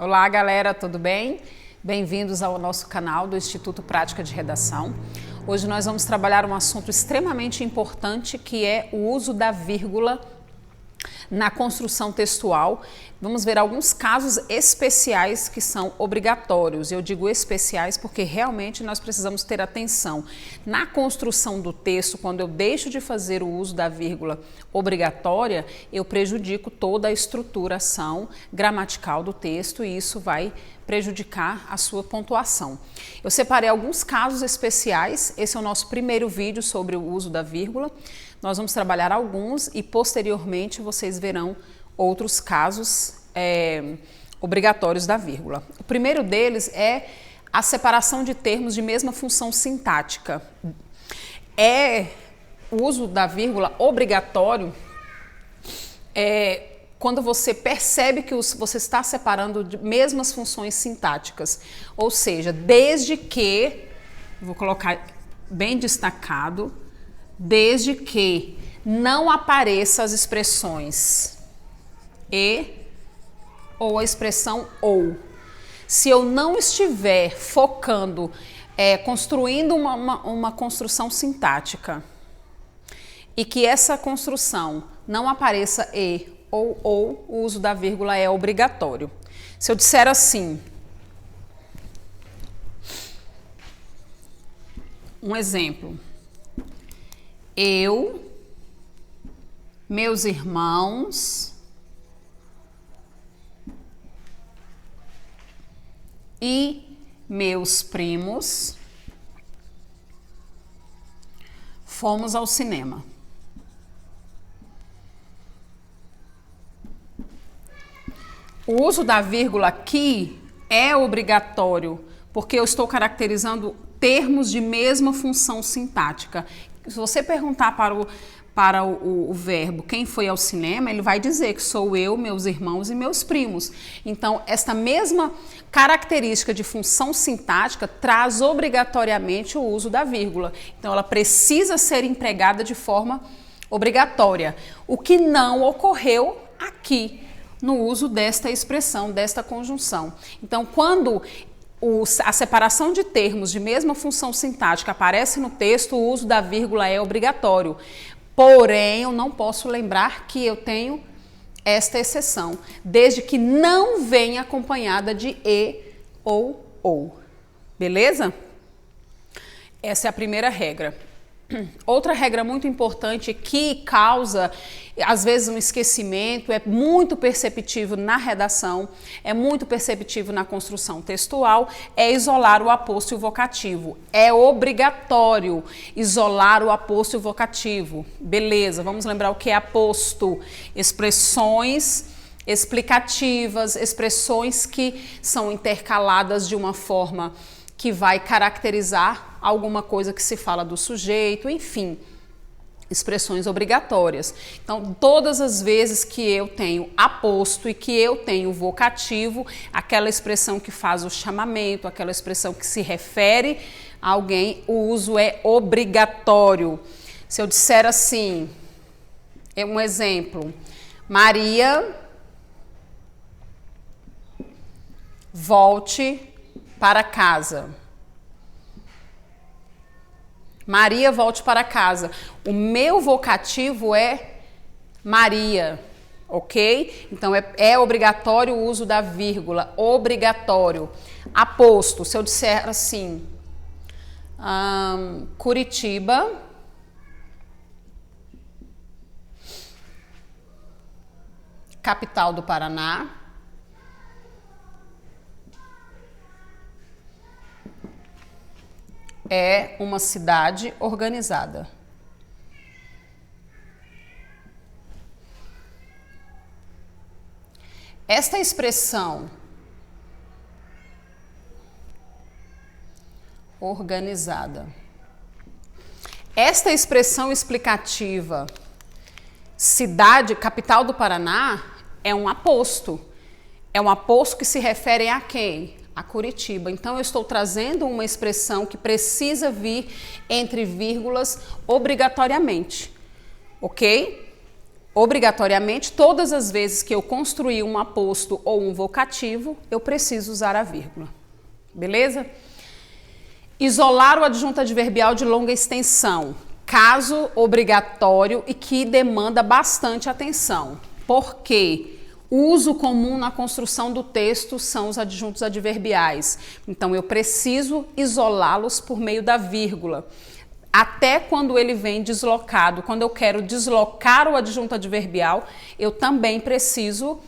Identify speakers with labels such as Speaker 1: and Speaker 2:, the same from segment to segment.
Speaker 1: Olá, galera, tudo bem? Bem-vindos ao nosso canal do Instituto Prática de Redação. Hoje nós vamos trabalhar um assunto extremamente importante, que é o uso da vírgula na construção textual. Vamos ver alguns casos especiais que são obrigatórios. Eu digo especiais porque realmente nós precisamos ter atenção. Na construção do texto, quando eu deixo de fazer o uso da vírgula obrigatória, eu prejudico toda a estruturação gramatical do texto e isso vai prejudicar a sua pontuação. Eu separei alguns casos especiais. Esse é o nosso primeiro vídeo sobre o uso da vírgula. Nós vamos trabalhar alguns e posteriormente vocês verão outros casos obrigatórios da vírgula. O primeiro deles é a separação de termos de mesma função sintática. O uso da vírgula obrigatório quando você percebe que você está separando de mesmas funções sintáticas. Ou seja, desde que, vou colocar bem destacado, desde que não apareça as expressões e ou a expressão ou. Se eu não estiver focando, construindo uma construção sintática e que essa construção não apareça e ou, o uso da vírgula é obrigatório. Se eu disser assim, um exemplo, eu, meus irmãos e meus primos fomos ao cinema. O uso da vírgula aqui é obrigatório porque eu estou caracterizando termos de mesma função sintática. Se você perguntar para o verbo quem foi ao cinema, ele vai dizer que sou eu, meus irmãos e meus primos. Então, esta mesma característica de função sintática traz obrigatoriamente o uso da vírgula. Então, ela precisa ser empregada de forma obrigatória, o que não ocorreu aqui no uso desta expressão, desta conjunção. Então, quando a separação de termos de mesma função sintática aparece no texto, o uso da vírgula é obrigatório. Porém, eu não posso lembrar que eu tenho esta exceção, desde que não venha acompanhada de e ou. Beleza? Essa é a primeira regra. Outra regra muito importante que causa, às vezes, um esquecimento, é muito perceptível na redação, é muito perceptível na construção textual, é isolar o aposto e o vocativo. É obrigatório isolar o aposto e o vocativo. Beleza, vamos lembrar o que é aposto. Expressões explicativas, expressões que são intercaladas de uma forma que vai caracterizar alguma coisa que se fala do sujeito, enfim, expressões obrigatórias. Então, todas as vezes que eu tenho aposto e que eu tenho vocativo, aquela expressão que faz o chamamento, aquela expressão que se refere a alguém, o uso é obrigatório. Se eu disser assim, um exemplo, Maria, volte para casa. Maria, volte para casa. O meu vocativo é Maria, ok? Então, é obrigatório o uso da vírgula, obrigatório. Aposto, se eu disser assim, Curitiba, capital do Paraná, é uma cidade organizada. Esta expressão organizada, esta expressão explicativa cidade, capital do Paraná, é um aposto. É um aposto que se refere a quem? A Curitiba. Então, eu estou trazendo uma expressão que precisa vir entre vírgulas obrigatoriamente, ok? Obrigatoriamente, todas as vezes que eu construir um aposto ou um vocativo, eu preciso usar a vírgula. Beleza? Isolar o adjunto adverbial de longa extensão. Caso obrigatório e que demanda bastante atenção. Por quê? O uso comum na construção do texto são os adjuntos adverbiais. Então, eu preciso isolá-los por meio da vírgula. Até quando ele vem deslocado. Quando eu quero deslocar o adjunto adverbial, eu também preciso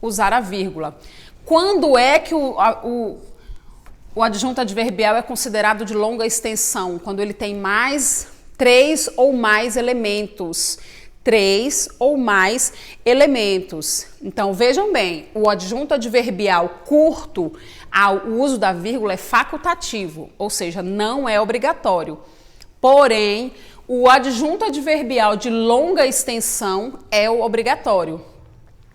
Speaker 1: usar a vírgula. Quando é que o adjunto adverbial é considerado de longa extensão? Quando ele tem mais 3 ou mais elementos. 3 ou mais elementos. Então, vejam bem, o adjunto adverbial curto, o uso da vírgula é facultativo, ou seja, não é obrigatório. Porém, o adjunto adverbial de longa extensão é o obrigatório.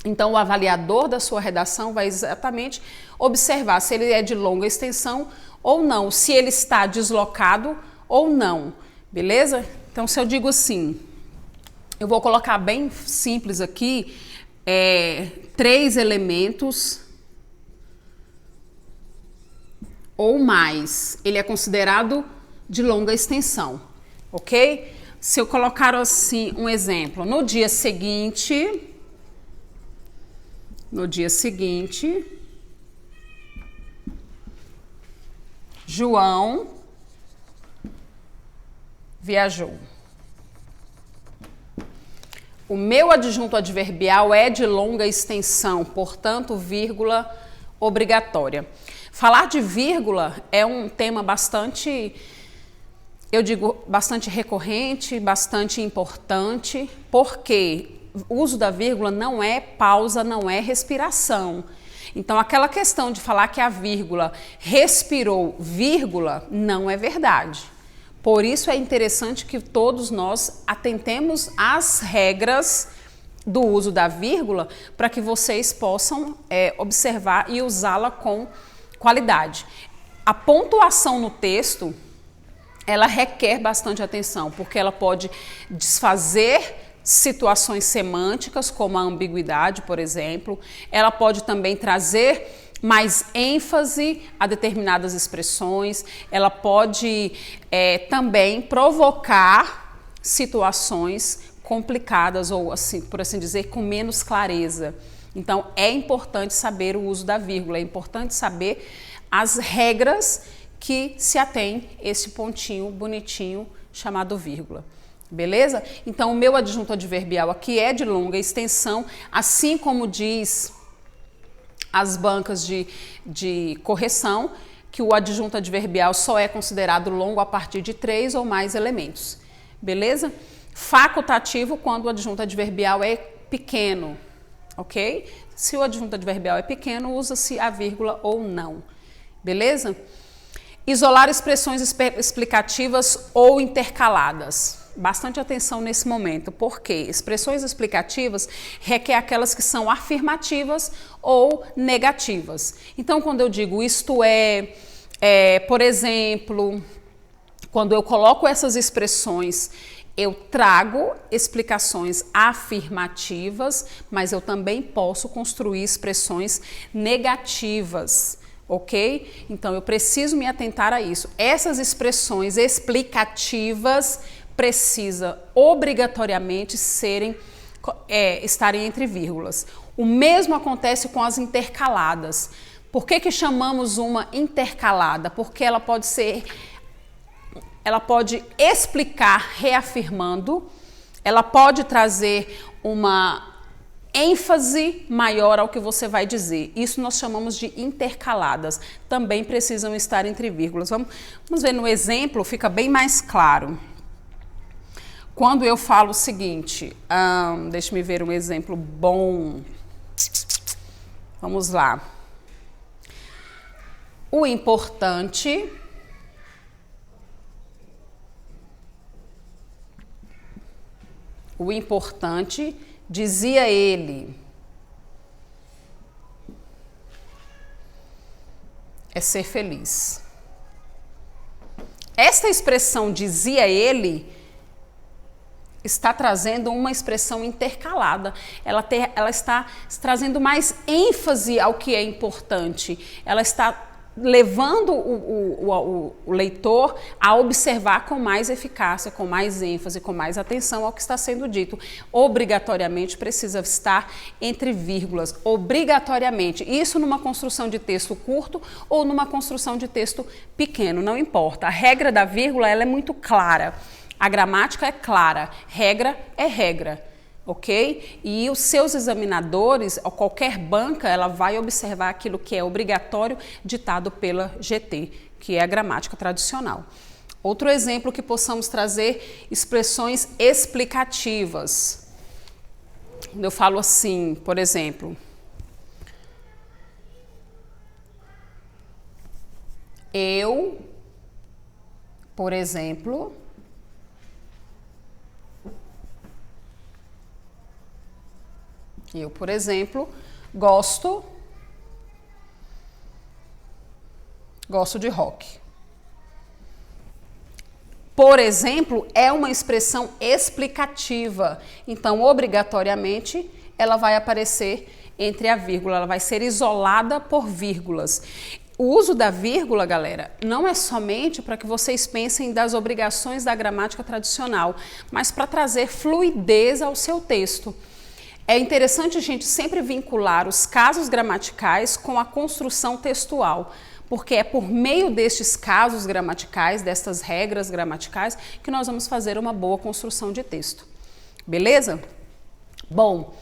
Speaker 1: Então, o avaliador da sua redação vai exatamente observar se ele é de longa extensão ou não, se ele está deslocado ou não, beleza? Então, se eu digo assim, eu vou colocar bem simples aqui, 3 elementos ou mais, ele é considerado de longa extensão, ok? Se eu colocar assim um exemplo, no dia seguinte, João viajou. O meu adjunto adverbial é de longa extensão, portanto, vírgula obrigatória. Falar de vírgula é um tema bastante, eu digo, bastante recorrente, bastante importante, porque o uso da vírgula não é pausa, não é respiração. Então, aquela questão de falar que a vírgula respirou vírgula não é verdade. Por isso é interessante que todos nós atentemos às regras do uso da vírgula para que vocês possam observar e usá-la com qualidade. A pontuação no texto, ela requer bastante atenção, porque ela pode desfazer situações semânticas, como a ambiguidade, por exemplo. Ela pode também trazer mais ênfase a determinadas expressões, ela pode também provocar situações complicadas ou, assim, por assim dizer, com menos clareza. Então, é importante saber o uso da vírgula, é importante saber as regras que se atém esse pontinho bonitinho chamado vírgula. Beleza? Então, o meu adjunto adverbial aqui é de longa extensão, assim como diz as bancas de correção, que o adjunto adverbial só é considerado longo a partir de 3 ou mais elementos. Beleza? Facultativo quando o adjunto adverbial é pequeno, ok? Se o adjunto adverbial é pequeno, usa-se a vírgula ou não. Beleza? Isolar expressões explicativas ou intercaladas. Bastante atenção nesse momento, porque expressões explicativas requer aquelas que são afirmativas ou negativas. Então, quando eu digo isto por exemplo, quando eu coloco essas expressões, eu trago explicações afirmativas, mas eu também posso construir expressões negativas. Ok? Então, eu preciso me atentar a isso. Essas expressões explicativas precisam obrigatoriamente estarem entre vírgulas. O mesmo acontece com as intercaladas. Por que chamamos uma intercalada? Porque ela pode explicar reafirmando, ela pode trazer uma ênfase maior ao que você vai dizer. Isso nós chamamos de intercaladas. Também precisam estar entre vírgulas. Vamos ver no exemplo, fica bem mais claro. Quando eu falo o seguinte, deixa-me ver um exemplo bom. Vamos lá. O importante dizia ele, é ser feliz. Esta expressão dizia ele está trazendo uma expressão intercalada, ela está trazendo mais ênfase ao que é importante, ela está levando o leitor a observar com mais eficácia, com mais ênfase, com mais atenção ao que está sendo dito. Obrigatoriamente precisa estar entre vírgulas, obrigatoriamente. Isso numa construção de texto curto ou numa construção de texto pequeno, não importa. A regra da vírgula ela é muito clara. A gramática é clara, regra é regra, ok? E os seus examinadores, ou qualquer banca, ela vai observar aquilo que é obrigatório ditado pela GT, que é a gramática tradicional. Outro exemplo que possamos trazer, expressões explicativas. Eu falo assim, por exemplo, por exemplo, gosto de rock. Por exemplo, é uma expressão explicativa. Então, obrigatoriamente, ela vai aparecer entre a vírgula, ela vai ser isolada por vírgulas. O uso da vírgula, galera, não é somente para que vocês pensem das obrigações da gramática tradicional, mas para trazer fluidez ao seu texto. É interessante a gente sempre vincular os casos gramaticais com a construção textual, porque é por meio destes casos gramaticais, destas regras gramaticais, que nós vamos fazer uma boa construção de texto. Beleza? Bom,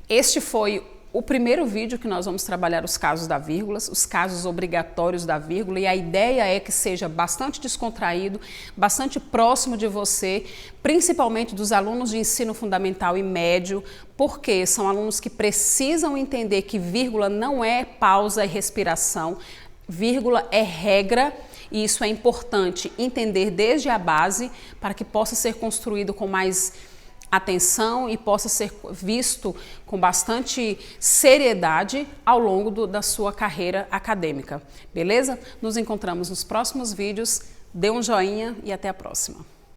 Speaker 1: este foi o primeiro vídeo que nós vamos trabalhar os casos da vírgula, os casos obrigatórios da vírgula, e a ideia é que seja bastante descontraído, bastante próximo de você, principalmente dos alunos de ensino fundamental e médio, porque são alunos que precisam entender que vírgula não é pausa e respiração, vírgula é regra, e isso é importante entender desde a base para que possa ser construído com mais atenção e possa ser visto com bastante seriedade ao longo da sua carreira acadêmica. Beleza? Nos encontramos nos próximos vídeos. Dê um joinha e até a próxima.